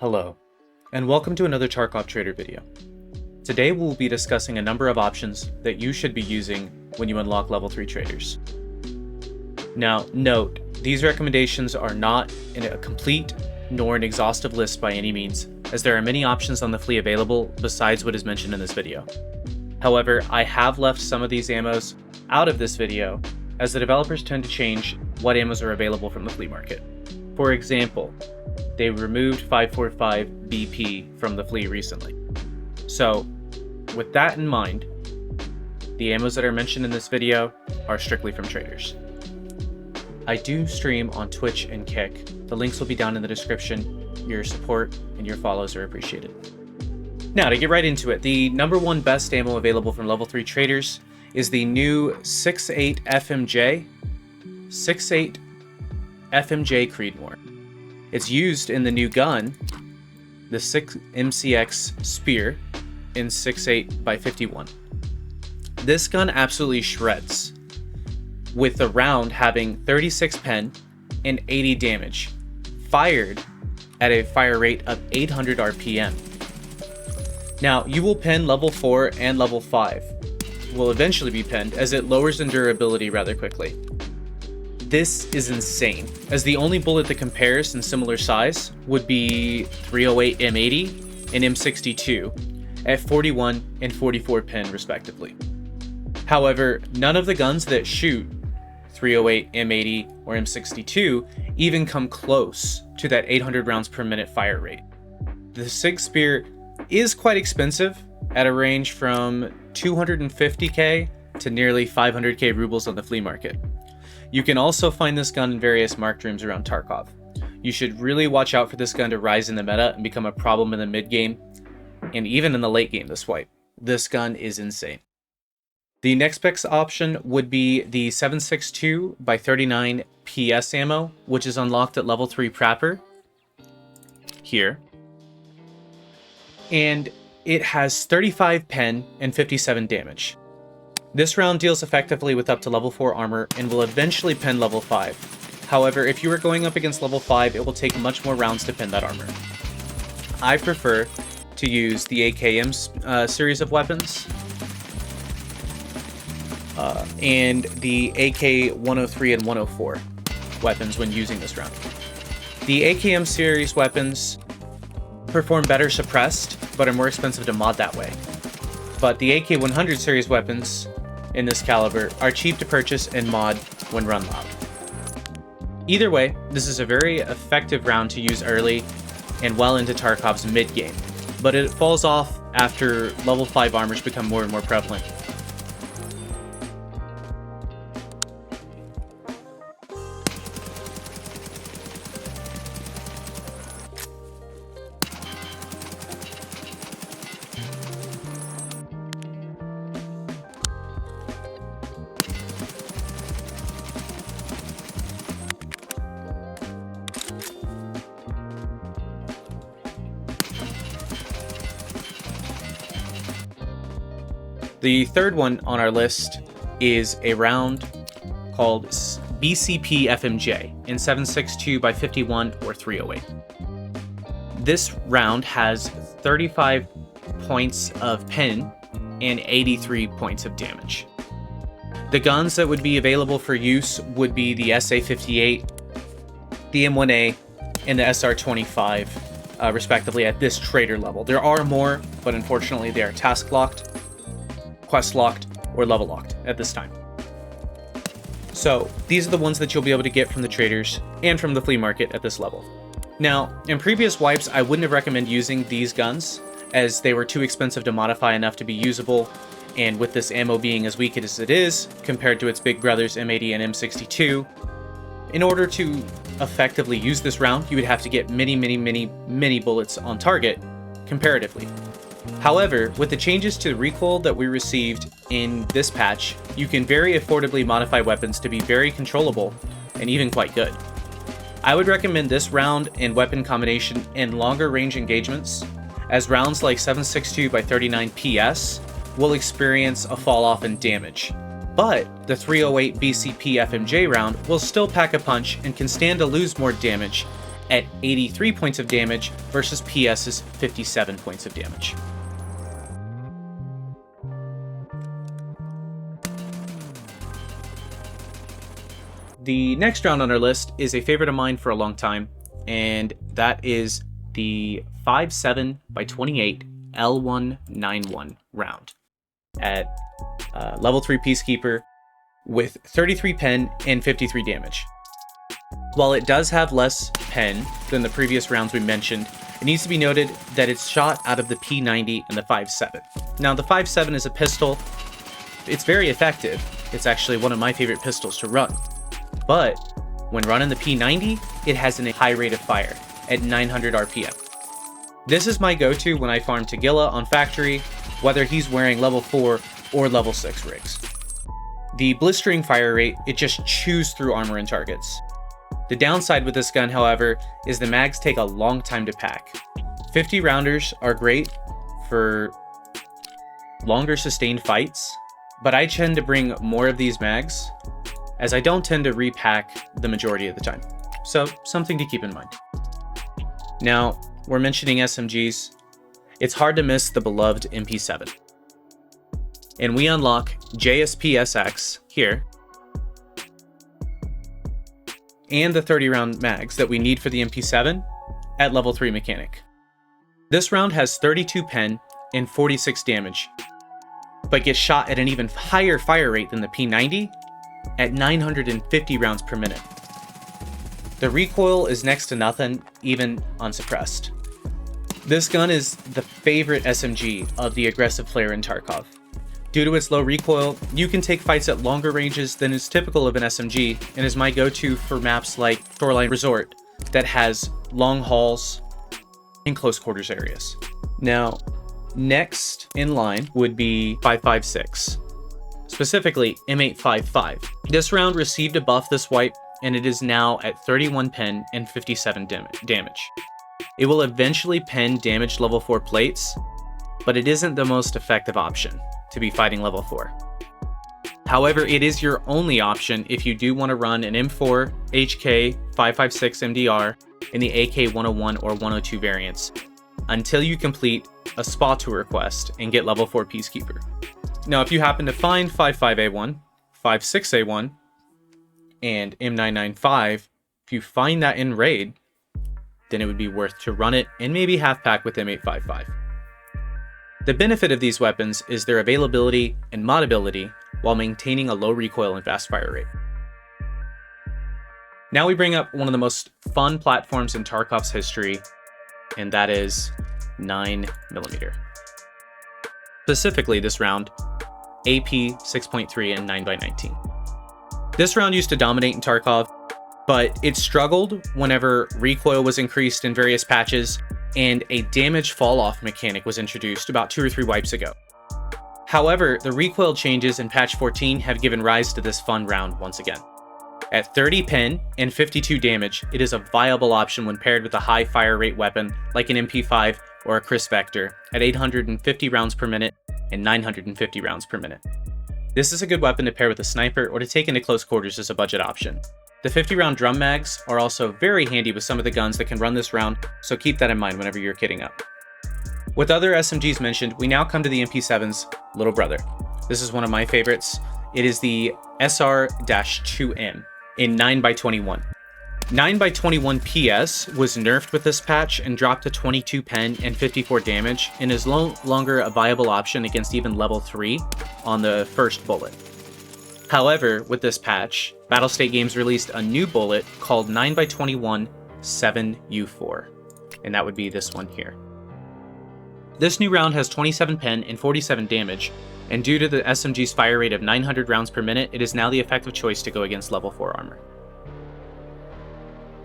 Hello, and welcome to another Tarkov Trader video. Today we'll be discussing a number of options that you should be using when you unlock level 3 traders. Now, note, these recommendations are not in a complete nor an exhaustive list by any means, as there are many options on the fleet available besides what is mentioned in this video. However, I have left some of these ammos out of this video, as the developers tend to change what ammos are available from the flea market. For example, they removed 545 BP from the flea recently. So, with that in mind, the ammos that are mentioned in this video are strictly from traders. I do stream on Twitch and Kick. The links will be down in the description. Your support and your follows are appreciated. Now, to get right into it, the number one best ammo available from level 3 traders is the new 6.8 FMJ. 6.8 FMJ Creedmoor. It's used in the new gun, the Sig MCX Spear in 6.8x51. This gun absolutely shreds, with the round having 36 pen and 80 damage, fired at a fire rate of 800 RPM. Now, you will pen level 4 and level 5. Will eventually be penned, as it lowers in durability rather quickly. This is insane, as the only bullet that compares in similar size would be 308 M80 and M62 at 41 and 44 pen respectively. However, none of the guns that shoot 308 M80 or M62 even come close to that 800 rounds per minute fire rate. The Sig Spear is quite expensive at a range from 250k to nearly 500k rubles on the flea market. You can also find this gun in various marked rooms around Tarkov. You should really watch out for this gun to rise in the meta and become a problem in the mid game, and even in the late game this wipe. This gun is insane. The next best option would be the 7.62x39 PS ammo, which is unlocked at level 3 Prapper, here. And it has 35 pen and 57 damage. This round deals effectively with up to level 4 armor and will eventually pen level 5. However, if you are going up against level 5, it will take much more rounds to pen that armor. I prefer to use the AKM series of weapons and the AK 103 and 104 weapons when using this round. The AKM series weapons perform better suppressed, but are more expensive to mod that way. But the AK 100 series weapons in this caliber are cheap to purchase and mod when run loud. Either way, this is a very effective round to use early and well into Tarkov's mid game, but it falls off after level 5 armors become more and more prevalent. The third one on our list is a round called BCP FMJ in 7.62x51 or 308. This round has 35 points of pen and 83 points of damage. The guns that would be available for use would be the SA58, the M1A, and the SR25, respectively at this trader level. There are more, but unfortunately they are task locked, quest locked, or level locked at this time. So these are the ones that you'll be able to get from the traders and from the flea market at this level. Now, in previous wipes, I wouldn't have recommended using these guns, as they were too expensive to modify enough to be usable, and with this ammo being as weak as it is compared to its big brothers M80 and M62, in order to effectively use this round, you would have to get many bullets on target comparatively. However, with the changes to the recoil that we received in this patch, you can very affordably modify weapons to be very controllable and even quite good. I would recommend this round and weapon combination in longer range engagements, as rounds like 7.62x39 PS will experience a fall off in damage, but the 308 BCP FMJ round will still pack a punch and can stand to lose more damage at 83 points of damage versus PS's 57 points of damage. The next round on our list is a favorite of mine for a long time, and that is the 5.7x28 L191 round at level 3 Peacekeeper with 33 pen and 53 damage. While it does have less pen than the previous rounds we mentioned, it needs to be noted that it's shot out of the P90 and the 5.7. Now the 5.7 is a pistol. It's very effective. It's actually one of my favorite pistols to run. But when running the P90, it has a high rate of fire at 900 RPM. This is my go-to when I farm Tagilla on factory, whether he's wearing level 4 or level 6 rigs. The blistering fire rate, it just chews through armor and targets. The downside with this gun, however, is the mags take a long time to pack. 50 rounders are great for longer sustained fights, but I tend to bring more of these mags as I don't tend to repack the majority of the time. So something to keep in mind. Now, we're mentioning SMGs. It's hard to miss the beloved MP7. And we unlock JSPSX here, and the 30 round mags that we need for the MP7 at level 3 mechanic. This round has 32 pen and 46 damage, but gets shot at an even higher fire rate than the P90 at 950 rounds per minute. The recoil is next to nothing, even unsuppressed. This gun is the favorite SMG of the aggressive player in Tarkov. Due to its low recoil, you can take fights at longer ranges than is typical of an SMG, and is my go-to for maps like Shoreline Resort that has long hauls in close quarters areas. Now, next in line would be 5.56. Specifically M855. This round received a buff this wipe, and it is now at 31 pen and 57 damage. It will eventually pen damaged level 4 plates, but it isn't the most effective option to be fighting level 4. However, it is your only option if you do want to run an M4, HK, 5.56 MDR in the AK 101 or 102 variants until you complete a spa tour quest and get level 4 Peacekeeper. Now, if you happen to find 5.5A1, 5.6A1, and M995, if you find that in raid, then it would be worth to run it and maybe half pack with M855. The benefit of these weapons is their availability and modability while maintaining a low recoil and fast fire rate. Now we bring up one of the most fun platforms in Tarkov's history, and that is 9mm. Specifically this round, AP 6.3 and 9x19. This round used to dominate in Tarkov, but it struggled whenever recoil was increased in various patches and a damage fall-off mechanic was introduced about 2 or 3 wipes ago. However, the recoil changes in patch 14 have given rise to this fun round once again. At 30 pen and 52 damage, it is a viable option when paired with a high fire rate weapon like an MP5 or a Chris Vector at 850 rounds per minute and 950 rounds per minute. This is a good weapon to pair with a sniper or to take into close quarters as a budget option. The 50 round drum mags are also very handy with some of the guns that can run this round, so keep that in mind whenever you're kitting up. With other SMGs mentioned, we now come to the MP7's little brother. This is one of my favorites. It is the SR-2M in 9x21. 9x21 PS was nerfed with this patch and dropped to 22 pen and 54 damage, and is no longer a viable option against even level 3 on the first bullet. However, with this patch, Battlestate Games released a new bullet called 9x21 7U4, and that would be this one here. This new round has 27 pen and 47 damage, and due to the SMG's fire rate of 900 rounds per minute, it is now the effective choice to go against level 4 armor.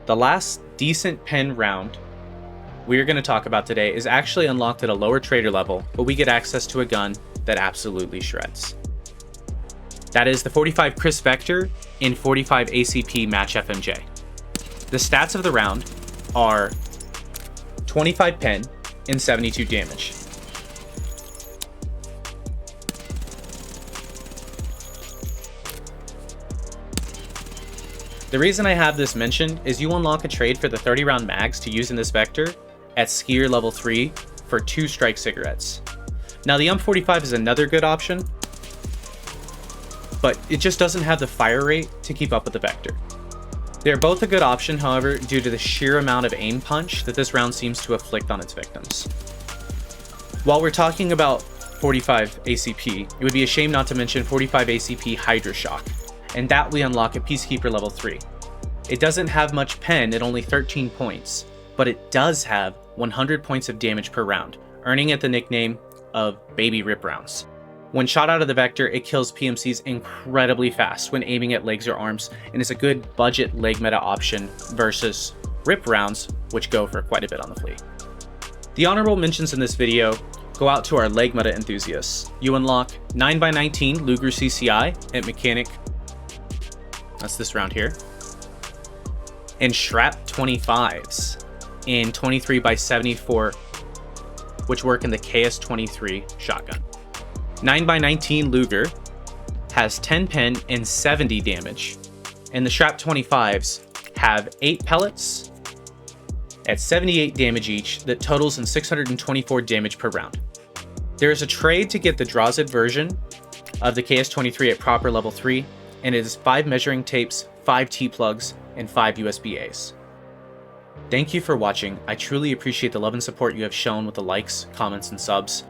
The last decent pen round we are going to talk about today is actually unlocked at a lower trader level, but we get access to a gun that absolutely shreds. That is the 45 Chris Vector in 45 ACP Match FMJ. The stats of the round are 25 pen and 72 damage. The reason I have this mentioned is you unlock a trade for the 30 round mags to use in this vector at Skier level 3 for 2 strike cigarettes. Now the M45 is another good option, but it just doesn't have the fire rate to keep up with the vector. They're both a good option, however, due to the sheer amount of aim punch that this round seems to afflict on its victims. While we're talking about 45 ACP, it would be a shame not to mention 45 ACP Hydra Shock, and that we unlock at Peacekeeper level 3. It doesn't have much pen at only 13 points, but it does have 100 points of damage per round, earning it the nickname of Baby Rip Rounds. When shot out of the vector, it kills PMCs incredibly fast when aiming at legs or arms, and is a good budget leg meta option versus rip rounds, which go for quite a bit on the flea. The honorable mentions in this video go out to our leg meta enthusiasts. You unlock 9x19 Luger CCI at Mechanic, that's this round here, and Shrap 25s in 23x74, which work in the KS23 shotgun. 9x19 Luger has 10 pen and 70 damage, and the Shrap 25s have 8 pellets at 78 damage each that totals in 624 damage per round. There is a trade to get the Drawzed version of the KS23 at proper level 3, and it is 5 measuring tapes, 5 T-plugs, and 5 USB-As. Thank you for watching. I truly appreciate the love and support you have shown with the likes, comments, and subs.